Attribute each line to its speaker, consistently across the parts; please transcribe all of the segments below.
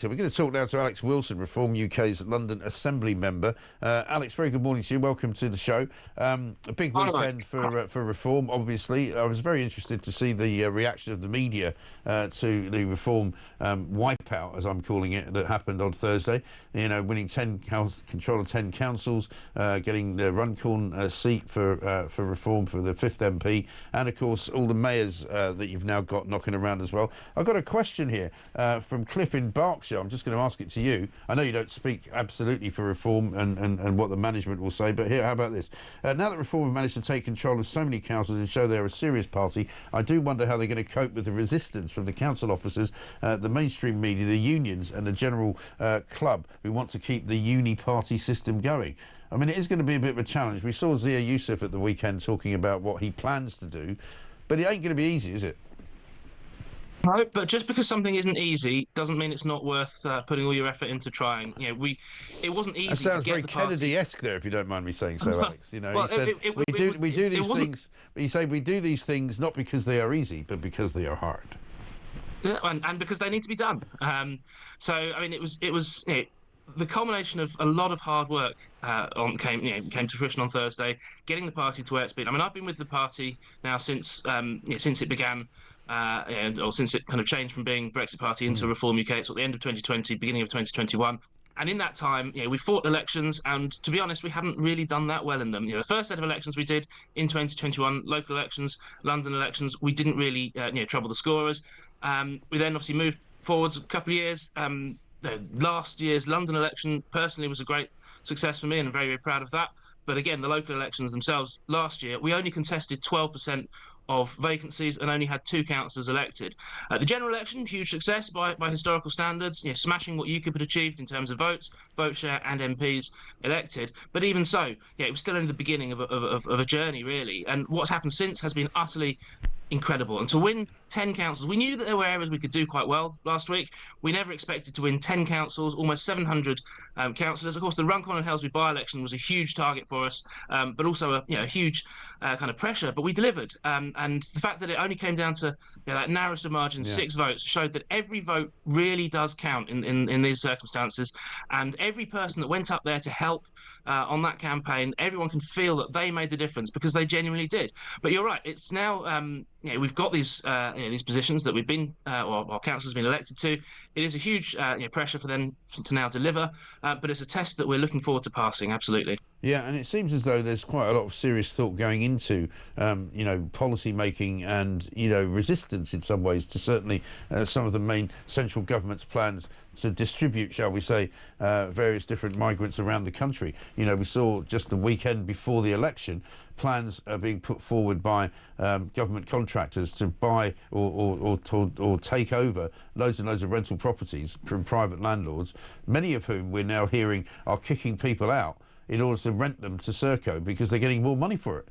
Speaker 1: So we're going to talk now to Alex Wilson, Reform UK's London Assembly member. Alex, very good morning to you. Welcome to the show. A big weekend for Reform, obviously. I was very interested to see the reaction of the media to the Reform wipeout, as I'm calling it, that happened on Thursday. You know, winning control of 10 councils, getting the Runcorn seat for Reform for the 5th MP, and of course all the mayors that you've now got knocking around as well. I've got a question here from Cliff in Berkshire. I'm just going to ask it to you. I know you don't speak absolutely for Reform and what the management will say, but here, how about this? Now that Reform have managed to take control of so many councils and show they're a serious party, I do wonder how they're going to cope with the resistance from the council officers, the mainstream media, the unions and the general club who want to keep the uni-party system going. I mean, it is going to be a bit of a challenge. We saw Zia Yusuf at the weekend talking about what he plans to do, but it ain't going to be easy, is it?
Speaker 2: No, but just because something isn't easy doesn't mean it's not worth putting all your effort into trying. You know, it wasn't easy.
Speaker 1: That sounds
Speaker 2: to get
Speaker 1: very
Speaker 2: the party...
Speaker 1: Kennedy-esque there, if you don't mind me saying so, Alex. You know,
Speaker 2: well,
Speaker 1: he said we do these things. You say we do these things not because they are easy, but because they are hard.
Speaker 2: Yeah, and because they need to be done. So I mean, it was the culmination of a lot of hard work came to fruition on Thursday, getting the party to where it's been. I mean, I've been with the party now since it began. Or since it kind of changed from being Brexit Party into Reform UK, it's at the end of 2020, beginning of 2021. And in that time, we fought elections, and to be honest, we haven't really done that well in them. The first set of elections we did in 2021, local elections, London elections, we didn't really trouble the scorers. We then obviously moved forwards a couple of years. Last year's London election personally was a great success for me, and I'm very, very proud of that. But again, the local elections themselves last year, we only contested 12% of vacancies and only had 2 councillors elected. The general election, huge success by historical standards, smashing what UKIP had achieved in terms of votes, vote share and MPs elected. But even so, it was still only the beginning of a journey, really. And what's happened since has been utterly incredible. And to win 10 councils, we knew that there were areas we could do quite well last week. We never expected to win 10 councils, almost 700 councillors. Of course, the Runcorn and Helsby by-election was a huge target for us, but also a huge kind of pressure. But we delivered. And the fact that it only came down to that narrowest of margins, 6 votes, showed that every vote really does count in these circumstances. And every person that went up there to help on that campaign, everyone can feel that they made the difference because they genuinely did. But you're right, it's now we've got these positions that we've been or our council's been elected to. It is a huge pressure for them to now deliver, but it's a test that we're looking forward to passing. Absolutely.
Speaker 1: Yeah, and it seems as though there's quite a lot of serious thought going into, policy making and, resistance in some ways to certainly some of the main central government's plans to distribute, shall we say, various different migrants around the country. We saw just the weekend before the election, plans are being put forward by government contractors to buy or take over loads and loads of rental properties from private landlords, many of whom we're now hearing are kicking people out in order to rent them to Serco because they're getting more money for it.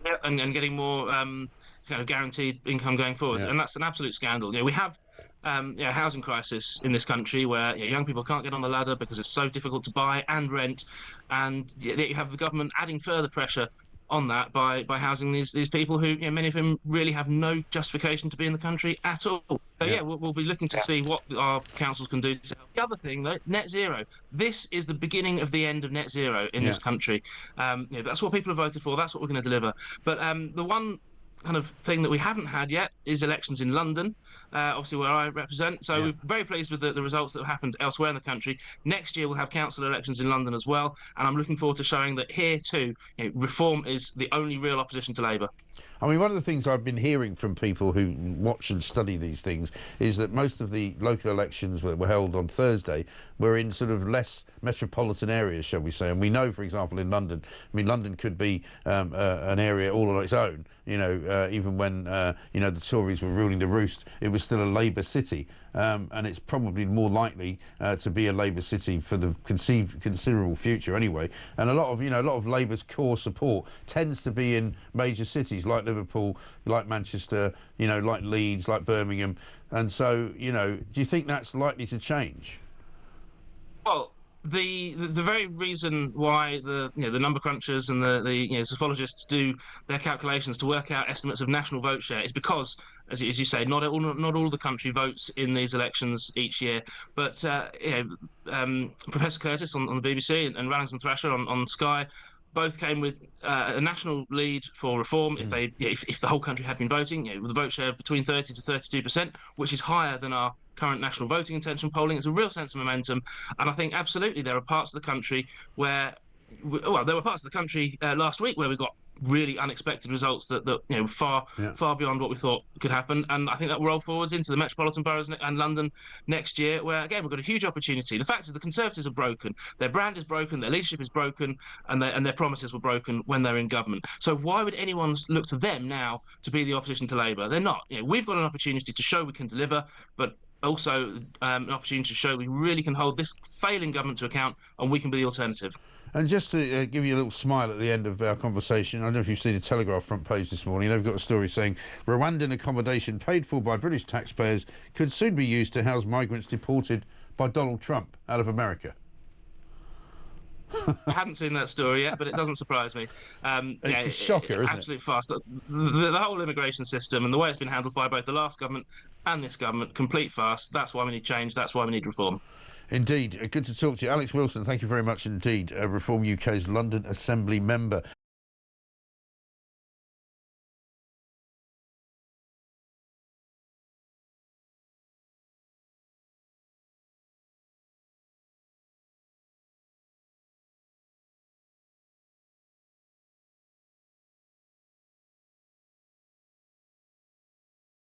Speaker 2: Yeah, and getting more kind of guaranteed income going forward, and that's an absolute scandal. We have a housing crisis in this country where young people can't get on the ladder because it's so difficult to buy and rent, and you have the government adding further pressure on that by housing these people who many of whom really have no justification to be in the country at all. So we'll be looking to see what our councils can do to help. The other thing, though, net zero. This is the beginning of the end of net zero in this country. That's what people have voted for. That's what we're going to deliver. But the one kind of thing that we haven't had yet is elections in London, obviously where I represent. So we're very pleased with the results that have happened elsewhere in the country. Next year we'll have council elections in London as well, and I'm looking forward to showing that here too, Reform is the only real opposition to Labour.
Speaker 1: I mean, one of the things I've been hearing from people who watch and study these things is that most of the local elections that were held on Thursday were in sort of less metropolitan areas, shall we say. And we know, for example, in London, London could be an area all on its own. Even when, the Tories were ruling the roost, it was still a Labour city. And it's probably more likely to be a Labour city for the considerable future anyway. And a lot of Labour's core support tends to be in major cities like Liverpool, like Manchester, like Leeds, like Birmingham. And so, do you think that's likely to change?
Speaker 2: Well, the very reason why the number crunchers and the psephologists do their calculations to work out estimates of national vote share is because, as you say, not all the country votes in these elections each year. But Professor Curtis on the BBC and Rallings and Thrasher on Sky both came with a national lead for reform if the whole country had been voting, with a vote share of between 30 to 32%, which is higher than our current national voting intention polling. It's a real sense of momentum, and I think absolutely there are parts of the country where, there were parts of the country last week where we got really unexpected results that far beyond what we thought could happen, and I think that will roll forwards into the metropolitan boroughs and London next year, where again we've got a huge opportunity. The fact is the Conservatives are broken, their brand is broken, their leadership is broken, and their promises were broken when they're in government. So why would anyone look to them now to be the opposition to Labour? They're not. We've got an opportunity to show we can deliver, but also an opportunity to show we really can hold this failing government to account, and we can be the alternative.
Speaker 1: And just to give you a little smile at the end of our conversation, I don't know if you've seen the Telegraph front page this morning. They've got a story saying Rwandan accommodation paid for by British taxpayers could soon be used to house migrants deported by Donald Trump out of America.
Speaker 2: I haven't seen that story yet, but it doesn't surprise me.
Speaker 1: It's a shocker, isn't it?
Speaker 2: Absolute farce. The whole immigration system and the way it's been handled by both the last government and this government, complete farce. That's why we need change. That's why we need reform.
Speaker 1: Indeed. Good to talk to you. Alex Wilson, thank you very much indeed. Reform UK's London Assembly member.